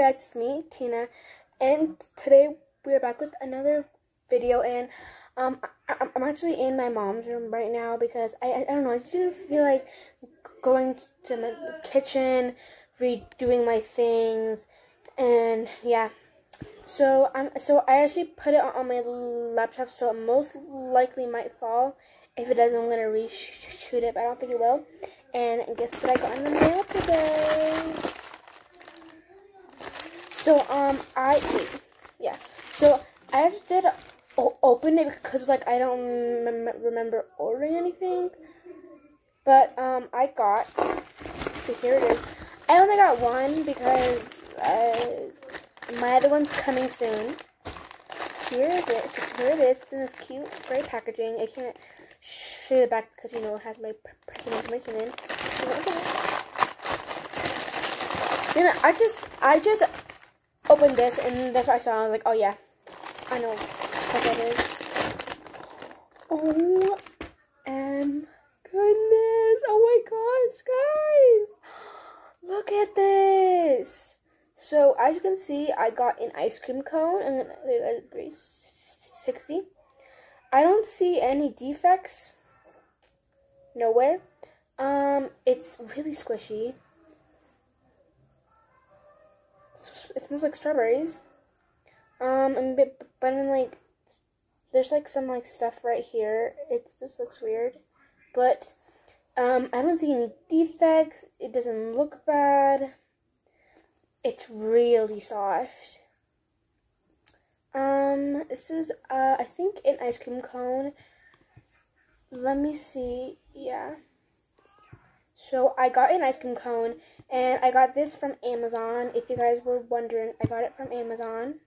guys, it's me, Tina, and today we're back with another video, and I'm actually in my mom's room right now because I don't know, I just didn't feel like going to my kitchen, redoing my things, and yeah. So I actually put it on my laptop, so it most likely might fall. If it doesn't, I'm gonna reshoot it, but I don't think it will. And guess what I got in the mail today? So So I just did open it because like I don't remember ordering anything. But I got. So here it is. I only got one because my other one's coming soon. Here it is. Here it is. It's in this cute gray packaging. I can't show you the back because it has my personal information in. Then I just opened this and that's what I saw. I was like, oh yeah, I know what that is. Oh, goodness! Oh my gosh, guys! Look at this. So as you can see, I got an ice cream cone and a 360. I don't see any defects. Nowhere. It's really squishy. It smells like strawberries. But then like, there's like some like stuff right here. It just looks weird, but I don't see any defects. It doesn't look bad. It's really soft. This is I think an ice cream cone. Let me see. Yeah. So I got an ice cream cone, and I got this from Amazon. If you guys were wondering, I got it from Amazon.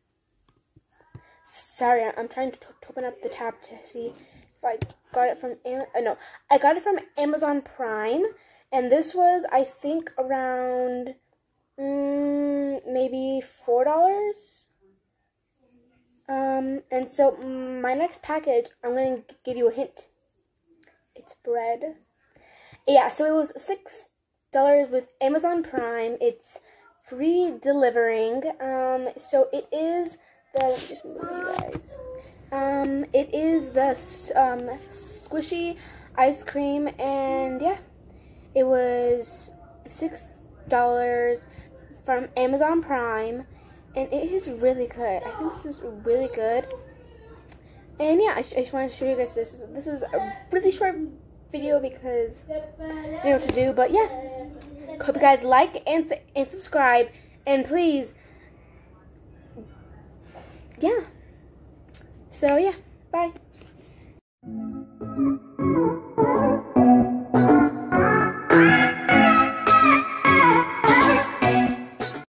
Sorry, I'm trying to open up the tab to see if I got it from no, I got it from Amazon Prime, and this was, I think, around maybe $4. And so my next package, I'm gonna give you a hint. It's bread. Yeah, so it was $6 with Amazon Prime. It's free delivering. So it is the, let me just move you guys. It is the squishy ice cream, and yeah, it was $6 from Amazon Prime, and it is really good. I think this is really good. And yeah, I just wanted to show you guys this. This is a really short video because I know what to do, but yeah, hope you guys like and subscribe, and please, yeah, so yeah, bye.